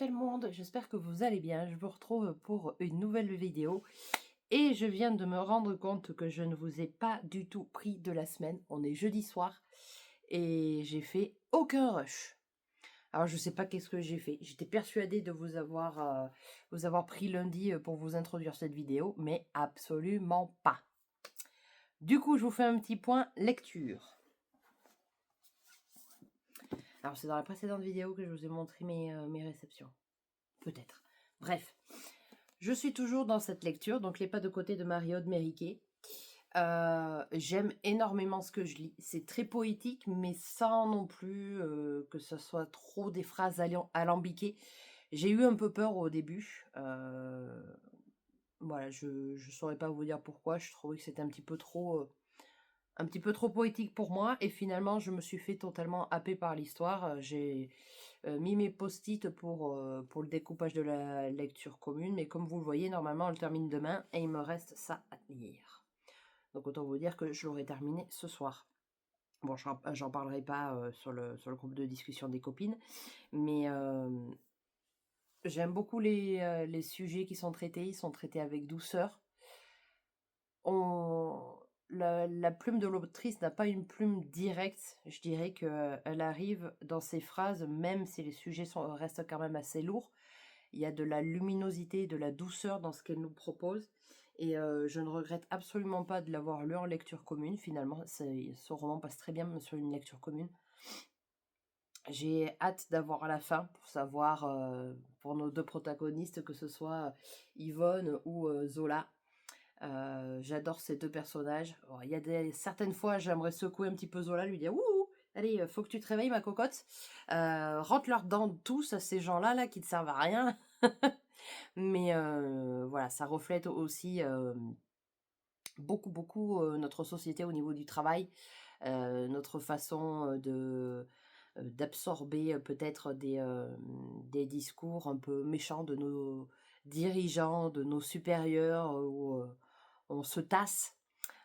tout le monde, j'espère que vous allez bien. Je vous retrouve pour une nouvelle vidéo et je viens de me rendre compte que je ne vous ai pas du tout pris de la semaine. On est jeudi soir et j'ai fait aucun rush. Alors je sais pas qu'est-ce que j'ai fait. J'étais persuadée de vous avoir pris lundi pour vous introduire cette vidéo, mais absolument pas. Du coup, je vous fais un petit point lecture. Alors c'est dans la précédente vidéo que je vous ai montré mes réceptions. Peut-être. Bref. Je suis toujours dans cette lecture, donc Les pas de côté de Marie-Aude Mériquet. J'aime énormément ce que je lis. C'est très poétique, mais sans non plus que ce soit trop des phrases alambiquées. J'ai eu un peu peur au début. Voilà, je ne saurais pas vous dire pourquoi. Je trouvais que c'était un petit peu trop poétique pour moi. Et finalement, je me suis fait totalement happer par l'histoire. J'ai mis mes post-it pour le découpage de la lecture commune. Mais comme vous le voyez, normalement, on le termine demain et il me reste ça à lire. Donc autant vous dire que je l'aurai terminé ce soir. Bon, j'en parlerai pas sur le groupe de discussion des copines. Mais j'aime beaucoup les sujets qui sont traités. Ils sont traités avec douceur. La plume de l'autrice n'a pas une plume directe. Je dirais qu'elle arrive dans ses phrases, même si les sujets restent quand même assez lourds. Il y a de la luminosité, de la douceur dans ce qu'elle nous propose. Et je ne regrette absolument pas de l'avoir lu en lecture commune. Finalement, ce roman passe très bien sur une lecture commune. J'ai hâte d'avoir la fin pour savoir, pour nos deux protagonistes, que ce soit Yvonne ou Zola. J'adore ces deux personnages. Il y a certaines fois, j'aimerais secouer un petit peu Zola, lui dire « Ouh, allez, faut que tu te réveilles, ma cocotte. Rentre-leur dedans tous à ces gens-là là, qui ne servent à rien. » Mais voilà, ça reflète aussi beaucoup notre société au niveau du travail, notre façon d'absorber peut-être des discours un peu méchants de nos dirigeants, de nos supérieurs, où on se tasse,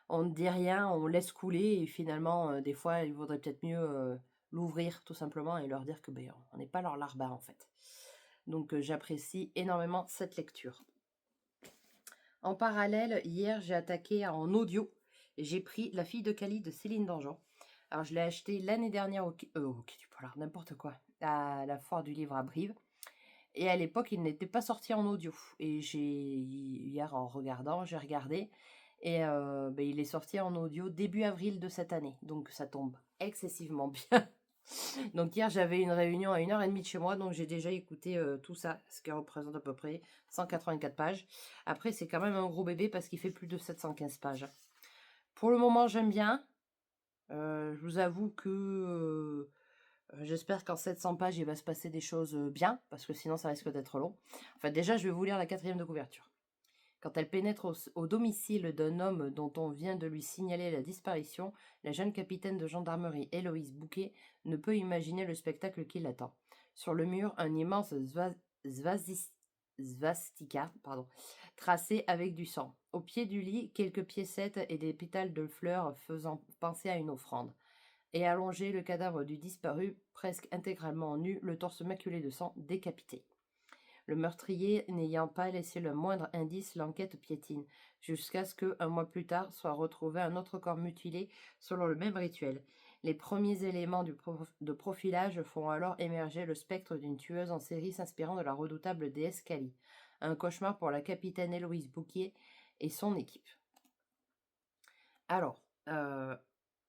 on ne dit rien, on laisse couler, et finalement, des fois, il vaudrait peut-être mieux l'ouvrir tout simplement et leur dire que on n'est pas leur larbin en fait. Donc j'apprécie énormément cette lecture. En parallèle, hier, j'ai attaqué en audio. J'ai pris La fille de Cali de Céline Dangean. Alors, je l'ai acheté l'année dernière au Quai du Polar, n'importe quoi, à la foire du livre à Brive. Et à l'époque, il n'était pas sorti en audio. Et hier, en regardant, j'ai regardé. Et il est sorti en audio début avril de cette année. Donc, ça tombe excessivement bien. Donc hier, j'avais une réunion à 1h30 de chez moi, donc j'ai déjà écouté tout ça, ce qui représente à peu près 184 pages. Après, c'est quand même un gros bébé parce qu'il fait plus de 715 pages. Pour le moment, j'aime bien. Je vous avoue que j'espère qu'en 700 pages, il va se passer des choses bien, parce que sinon, ça risque d'être long. Enfin, déjà, je vais vous lire la 4e de couverture. Quand elle pénètre au domicile d'un homme dont on vient de lui signaler la disparition, la jeune capitaine de gendarmerie Héloïse Bouquet ne peut imaginer le spectacle qui l'attend. Sur le mur, un immense svastika, tracé avec du sang. Au pied du lit, quelques piécettes et des pétales de fleurs faisant penser à une offrande. Et allongé, le cadavre du disparu, presque intégralement nu, le torse maculé de sang, décapité. Le meurtrier n'ayant pas laissé le moindre indice, l'enquête piétine, jusqu'à ce que, un mois plus tard, soit retrouvé un autre corps mutilé selon le même rituel. Les premiers éléments de profilage font alors émerger le spectre d'une tueuse en série s'inspirant de la redoutable déesse Kali. Un cauchemar pour la capitaine Héloïse Bouquet et son équipe. Alors,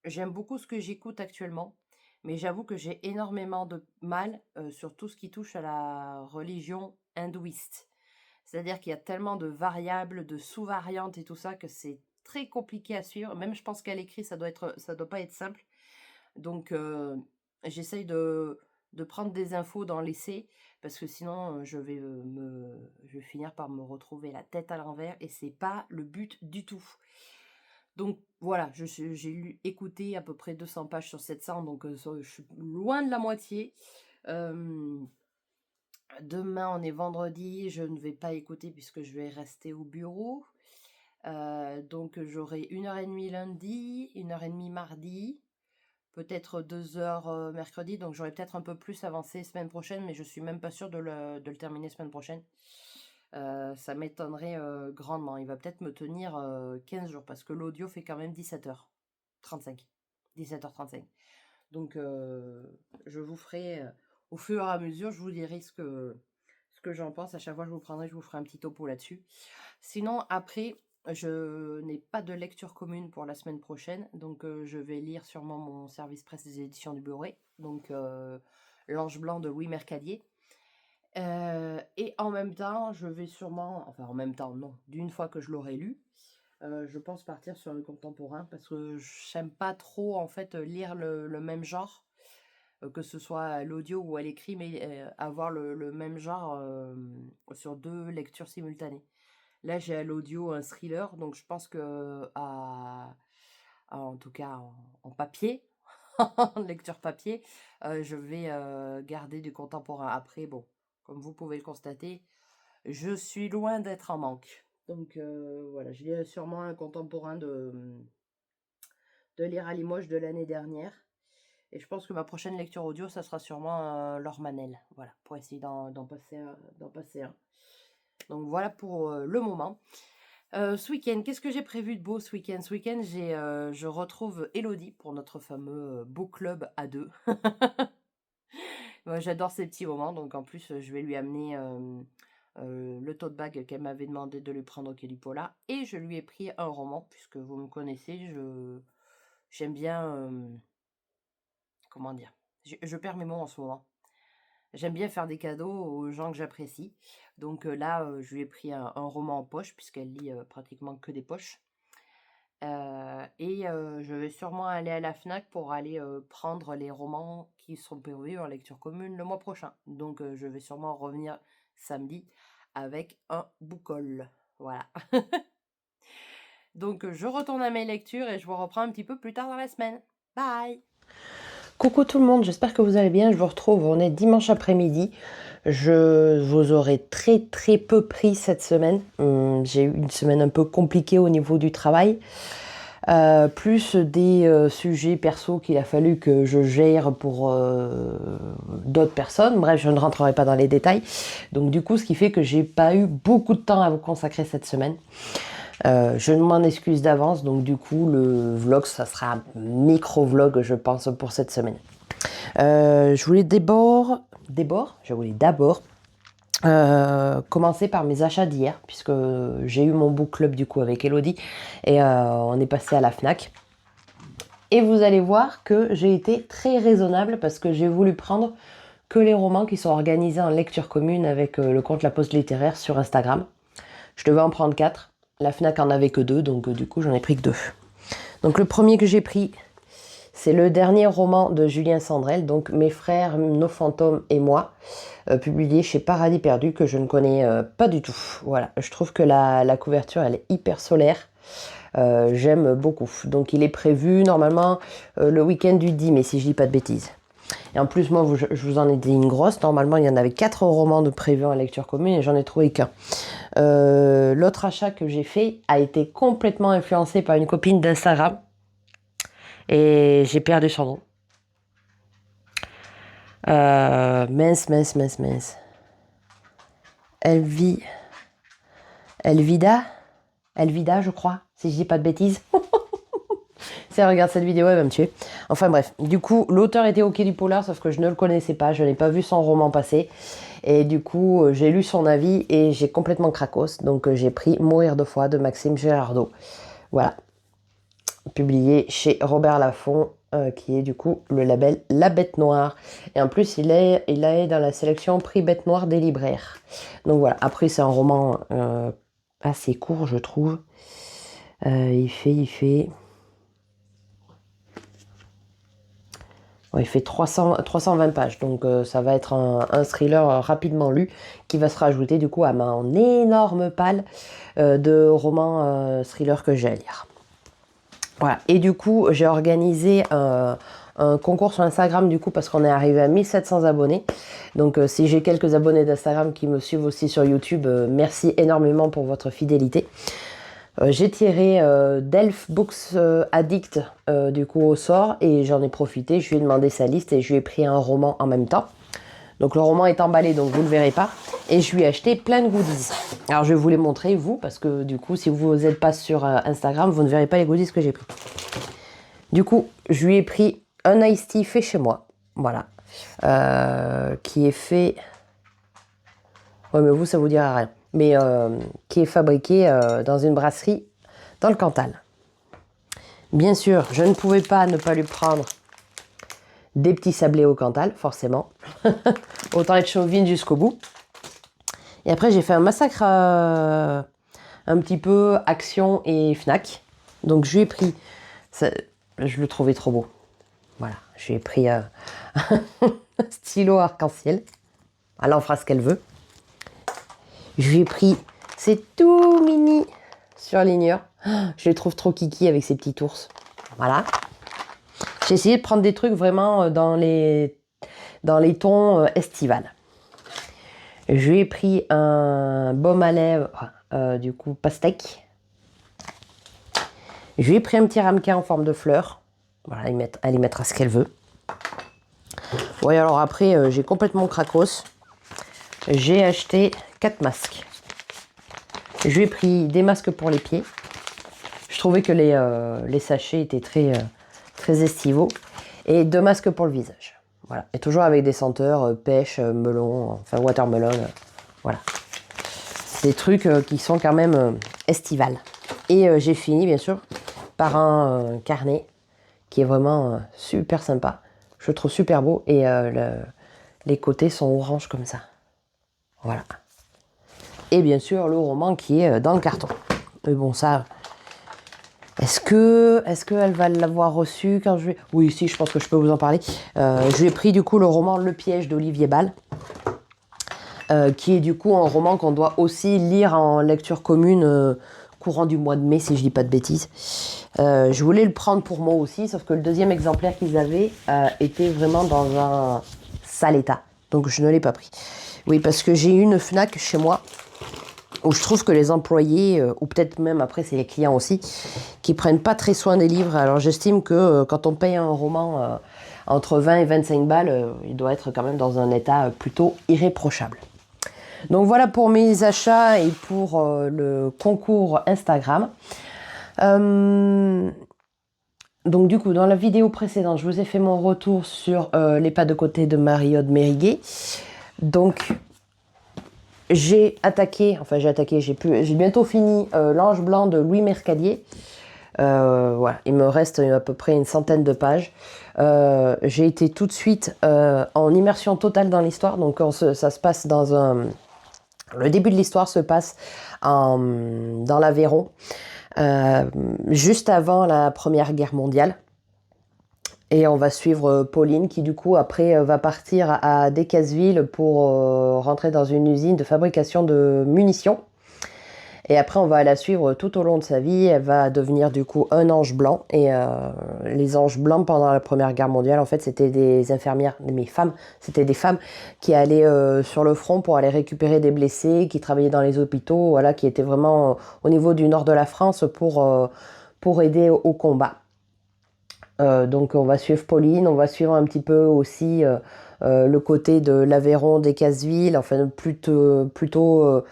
j'aime beaucoup ce que j'écoute actuellement, mais j'avoue que j'ai énormément de mal sur tout ce qui touche à la religion hindouiste. C'est-à-dire qu'il y a tellement de variables, de sous-variantes et tout ça que c'est très compliqué à suivre. Même je pense qu'à l'écrit, ça doit pas être simple. Donc j'essaye de prendre des infos dans l'essai parce que sinon je vais finir par me retrouver la tête à l'envers et c'est pas le but du tout. Donc voilà, j'ai écouté à peu près 200 pages sur 700, donc je suis loin de la moitié. Demain, on est vendredi, je ne vais pas écouter puisque je vais rester au bureau. Donc j'aurai 1h30 lundi, 1h30 mardi, peut-être 2 heures mercredi, donc j'aurai peut-être un peu plus avancé semaine prochaine, mais je suis même pas sûre de le terminer semaine prochaine. Ça m'étonnerait grandement. Il va peut-être me tenir 15 jours parce que l'audio fait quand même 17h35. 17h35. Donc je vous ferai au fur et à mesure, je vous dirai ce que j'en pense. À chaque fois que je vous ferai un petit topo là-dessus. Sinon, après, je n'ai pas de lecture commune pour la semaine prochaine. Donc je vais lire sûrement mon service presse des éditions du Beurré. Donc L'Ange Blanc de Louis Mercadier. Et en même temps, je vais sûrement, enfin en même temps, non, d'une fois que je l'aurai lu, je pense partir sur le contemporain parce que j'aime pas trop en fait lire le même genre, que ce soit à l'audio ou à l'écrit, mais avoir le même genre sur 2 lectures simultanées. Là, j'ai à l'audio un thriller, donc je pense que en tout cas en papier, en lecture papier, je vais garder du contemporain. Après, bon, comme vous pouvez le constater, je suis loin d'être en manque. Donc voilà, je lirai sûrement un contemporain de Lire à Limoges de l'année dernière. Et je pense que ma prochaine lecture audio, ça sera sûrement Laure Manel. Voilà, pour essayer d'en passer un. Donc voilà pour le moment. Ce week-end, qu'est-ce que j'ai prévu de beau ce week-end? Ce week-end, je retrouve Elodie pour notre fameux book club à deux. Ouais, j'adore ces petits moments, donc en plus, je vais lui amener le tote bag qu'elle m'avait demandé de lui prendre au Quai du Polar. Et je lui ai pris un roman, puisque vous me connaissez, j'aime bien, comment dire, je perds mes mots en ce moment. J'aime bien faire des cadeaux aux gens que j'apprécie. Donc là, je lui ai pris un roman en poche, puisqu'elle lit pratiquement que des poches. Je vais sûrement aller à la FNAC pour aller prendre les romans qui sont prévus en lecture commune le mois prochain. Donc je vais sûrement revenir samedi avec un book-haul. Voilà. Donc je retourne à mes lectures et je vous reprends un petit peu plus tard dans la semaine. Bye! Coucou tout le monde, j'espère que vous allez bien. Je vous retrouve, on est dimanche après-midi. Je vous aurai très très peu pris cette semaine. J'ai eu une semaine un peu compliquée au niveau du travail. Plus des sujets perso qu'il a fallu que je gère pour d'autres personnes. Bref, je ne rentrerai pas dans les détails. Donc du coup, ce qui fait que j'ai pas eu beaucoup de temps à vous consacrer cette semaine. Je m'en excuse d'avance, donc du coup le vlog, ça sera un micro-vlog je pense pour cette semaine. Je voulais d'abord commencer par mes achats d'hier, puisque j'ai eu mon book club du coup avec Elodie, et on est passé à la FNAC. Et vous allez voir que j'ai été très raisonnable, parce que j'ai voulu prendre que les romans qui sont organisés en lecture commune avec le compte La Pause Littéraire sur Instagram. Je devais en prendre 4. La FNAC en avait que 2, donc du coup j'en ai pris que 2. Donc le premier que j'ai pris, c'est le dernier roman de Julien Sandrel, donc Mes frères, nos fantômes et moi, publié chez Paradis Perdu, que je ne connais pas du tout. Voilà, je trouve que la couverture elle est hyper solaire. J'aime beaucoup. Donc il est prévu normalement le week-end du 10 mai, si je dis pas de bêtises. Et en plus, moi, je vous en ai dit une grosse. Normalement, il y en avait 4 romans de prévus en lecture commune et j'en ai trouvé qu'un. L'autre achat que j'ai fait a été complètement influencé par une copine d'Instagram. Et j'ai perdu son nom. Mince. Elvida, je crois, si je dis pas de bêtises. Si elle regarde cette vidéo, elle va me tuer. Enfin bref, du coup, l'auteur était au Quai du Polar, sauf que je ne le connaissais pas, je n'ai pas vu son roman passer. Et du coup, j'ai lu son avis et j'ai complètement cracos. Donc j'ai pris Mourir de foi de Maxime Gérardot. Voilà. Publié chez Robert Laffont, qui est du coup le label La Bête Noire. Et en plus, il est dans la sélection Prix Bête Noire des libraires. Donc voilà, après c'est un roman assez court, je trouve. Il fait 320 pages, donc ça va être un thriller rapidement lu qui va se rajouter du coup à mon énorme palle de romans thrillers que j'ai à lire. Voilà, et du coup j'ai organisé un concours sur Instagram du coup parce qu'on est arrivé à 1700 abonnés. Donc si j'ai quelques abonnés d'Instagram qui me suivent aussi sur YouTube, merci énormément pour votre fidélité. J'ai tiré Delph Books Addict du coup au sort et j'en ai profité, je lui ai demandé sa liste et je lui ai pris un roman en même temps. Donc le roman est emballé, donc vous ne le verrez pas. Et je lui ai acheté plein de goodies. Alors je vais vous les montrer, vous, parce que du coup, si vous n'êtes pas sur Instagram, vous ne verrez pas les goodies que j'ai pris. Du coup, je lui ai pris un iced tea fait chez moi. Voilà. Qui est fait... Ouais, mais vous, ça vous dira rien. Mais qui est fabriqué dans une brasserie dans le Cantal. Bien sûr, je ne pouvais pas ne pas lui prendre des petits sablés au Cantal, forcément. Autant être chauvine jusqu'au bout. Et après, j'ai fait un massacre un petit peu Action et Fnac. Donc, je lui ai pris... Ça, je le trouvais trop beau. Voilà, je lui ai pris un stylo arc-en-ciel. Elle en fera ce qu'elle veut. Je lui ai pris... C'est tout mini surligneur. Je les trouve trop kiki avec ces petits ours. Voilà. J'ai essayé de prendre des trucs vraiment dans les tons estivales. Je lui ai pris un baume à lèvres, du coup, pastèque. Je lui ai pris un petit ramequin en forme de fleur. Voilà, elle y mettra ce qu'elle veut. Oui, alors après, j'ai complètement cracos. J'ai acheté 4 masques. Je lui ai pris des masques pour les pieds. Je trouvais que les sachets étaient très estivaux. Et 2 masques pour le visage. Voilà. Et toujours avec des senteurs pêche, melon, enfin watermelon. Voilà. Des trucs qui sont quand même estivales. Et j'ai fini, bien sûr, par un carnet qui est vraiment super sympa. Je le trouve super beau. Et les côtés sont orange comme ça. Voilà. Et bien sûr, le roman qui est dans le carton. Mais bon, ça... Est-ce qu'elle va l'avoir reçu quand je vais... Oui, si, je pense que je peux vous en parler. Je lui ai pris du coup le roman Le Piège d'Olivier Bal, qui est du coup un roman qu'on doit aussi lire en lecture commune courant du mois de mai, si je dis pas de bêtises. Je voulais le prendre pour moi aussi, sauf que le deuxième exemplaire qu'ils avaient était vraiment dans un sale état. Donc je ne l'ai pas pris. Oui, parce que j'ai une Fnac chez moi, où je trouve que les employés, ou peut-être même après c'est les clients aussi, qui prennent pas très soin des livres. Alors j'estime que quand on paye un roman entre 20 et 25 balles, il doit être quand même dans un état plutôt irréprochable. Donc voilà pour mes achats et pour le concours Instagram. Donc du coup, dans la vidéo précédente, je vous ai fait mon retour sur les pas de côté de Marie-Aude Mériguet. Donc... j'ai bientôt fini L'Ange Blanc de Louis Mercadier. Voilà, il me reste à peu près une centaine de pages. J'ai été tout de suite en immersion totale dans l'histoire. Donc ça se passe dans un... Le début de l'histoire se passe dans l'Aveyron, juste avant la Première Guerre mondiale. Et on va suivre Pauline qui du coup après va partir à Decazeville pour rentrer dans une usine de fabrication de munitions. Et après on va la suivre tout au long de sa vie. Elle va devenir du coup un ange blanc. Et les anges blancs pendant la Première Guerre mondiale, en fait c'était des infirmières, c'était des femmes qui allaient sur le front pour aller récupérer des blessés, qui travaillaient dans les hôpitaux, voilà, qui étaient vraiment au niveau du nord de la France pour aider au combat. Donc on va suivre Pauline, on va suivre un petit peu aussi le côté de l'Aveyron, Decazeville, enfin plutôt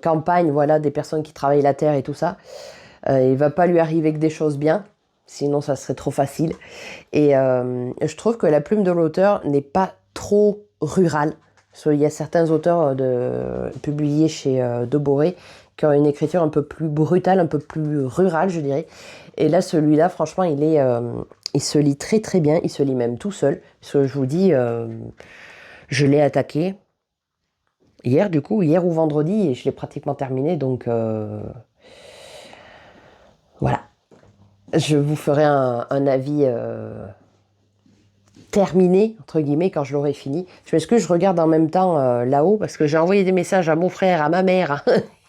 campagne, voilà, des personnes qui travaillent la terre et tout ça. Il va pas lui arriver que des choses bien, sinon ça serait trop facile. Et je trouve que la plume de l'auteur n'est pas trop rurale. Parce qu'il y a certains auteurs publiés chez De Boré qui ont une écriture un peu plus brutale, un peu plus rurale, je dirais. Et là, celui-là, franchement, il se lit très très bien. Il se lit même tout seul. Parce que je vous dis, je l'ai attaqué hier, du coup, hier ou vendredi, et je l'ai pratiquement terminé. Donc, voilà. Je vous ferai un avis terminé, entre guillemets, quand je l'aurai fini. Je m'excuse, je regarde en même temps là-haut, parce que j'ai envoyé des messages à mon frère, à ma mère,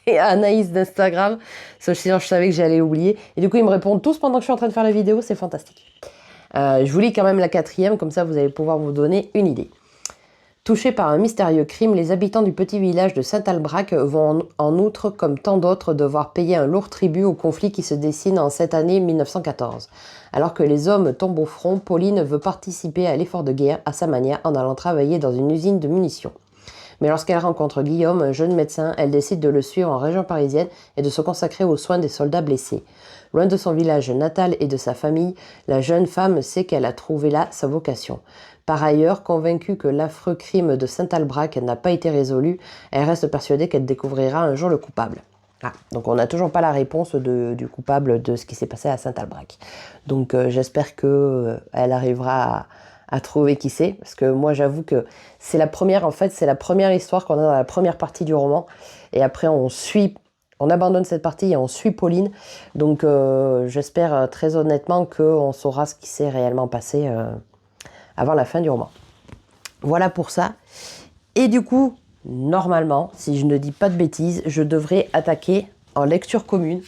et à Anaïs d'Instagram, sinon je savais que j'allais oublier. Et du coup, ils me répondent tous pendant que je suis en train de faire la vidéo, c'est fantastique. Je vous lis quand même la 4e, comme ça vous allez pouvoir vous donner une idée. Touchés par un mystérieux crime, les habitants du petit village de Saint-Albrac vont en outre, comme tant d'autres, devoir payer un lourd tribut au conflit qui se dessine en cette année 1914. Alors que les hommes tombent au front, Pauline veut participer à l'effort de guerre à sa manière en allant travailler dans une usine de munitions. Mais lorsqu'elle rencontre Guillaume, un jeune médecin, elle décide de le suivre en région parisienne et de se consacrer aux soins des soldats blessés. Loin de son village natal et de sa famille, la jeune femme sait qu'elle a trouvé là sa vocation. Par ailleurs, convaincue que l'affreux crime de Saint-Albrac n'a pas été résolu, elle reste persuadée qu'elle découvrira un jour le coupable. Ah, donc on n'a toujours pas la réponse du coupable de ce qui s'est passé à Saint-Albrac. Donc j'espère qu'elle arrivera à trouver qui c'est, parce que moi j'avoue que c'est la première, en fait, c'est la première histoire qu'on a dans la première partie du roman, et après on abandonne cette partie et on suit Pauline, donc j'espère très honnêtement qu'on saura ce qui s'est réellement passé avant la fin du roman. Voilà pour ça. Et du coup, normalement, si je ne dis pas de bêtises, je devrais attaquer en lecture commune.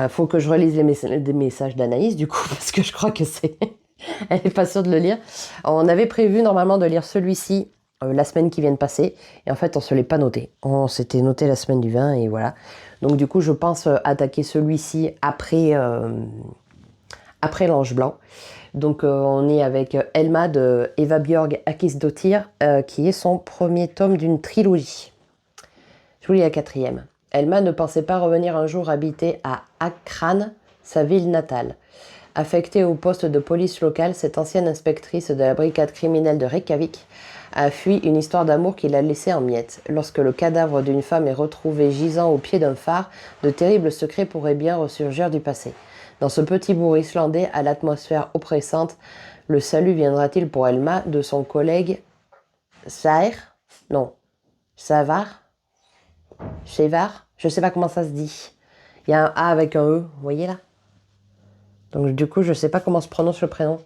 Faut que je relise les messages d'Anaïs, du coup, parce que je crois que c'est... Elle n'est pas sûre de le lire. On avait prévu normalement de lire celui-ci la semaine qui vient de passer. Et en fait, on ne se l'est pas noté. On s'était noté la semaine du 20 et voilà. Donc du coup, je pense attaquer celui-ci après l'Ange Blanc. Donc on est avec Elma de Eva Björg Akisdottir, qui est son premier tome d'une trilogie. Je vous lis la 4e. Elma ne pensait pas revenir un jour habiter à Akran, sa ville natale. Affectée au poste de police locale, cette ancienne inspectrice de la brigade criminelle de Reykjavik a fui une histoire d'amour qui l'a laissée en miettes. Lorsque le cadavre d'une femme est retrouvé gisant au pied d'un phare, de terribles secrets pourraient bien ressurgir du passé. Dans ce petit bourg islandais à l'atmosphère oppressante, le salut viendra-t-il pour Elma de son collègue Savar, Shevar, je sais pas comment ça se dit. Il y a un A avec un E, vous voyez là? Donc du coup, je sais pas comment se prononce le prénom.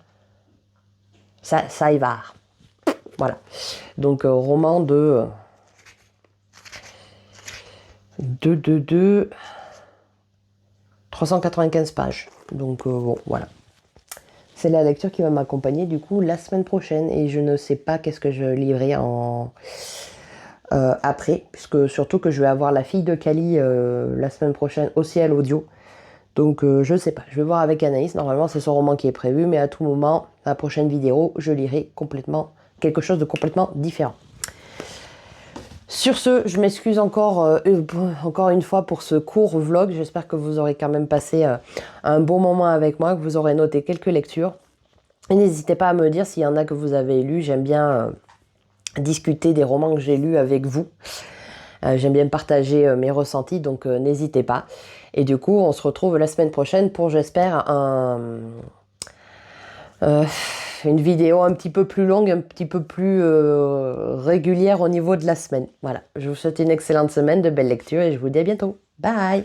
Savar. Voilà. Donc roman de 395 pages. Donc bon, voilà. C'est la lecture qui va m'accompagner du coup la semaine prochaine et je ne sais pas qu'est-ce que je lirai après, puisque surtout que je vais avoir la fille de Cali la semaine prochaine aussi à l'audio. Donc je sais pas, je vais voir avec Anaïs, normalement c'est son roman qui est prévu, mais à tout moment, la prochaine vidéo, je lirai complètement quelque chose de complètement différent. Sur ce, je m'excuse encore une fois pour ce court vlog. J'espère que vous aurez quand même passé un bon moment avec moi, que vous aurez noté quelques lectures. Et n'hésitez pas à me dire s'il y en a que vous avez lus. J'aime bien discuter des romans que j'ai lus avec vous. J'aime bien partager mes ressentis, donc n'hésitez pas. Et du coup, on se retrouve la semaine prochaine pour, j'espère, une vidéo un petit peu plus longue, un petit peu plus régulière au niveau de la semaine. Voilà, je vous souhaite une excellente semaine, de belles lectures et je vous dis à bientôt. Bye!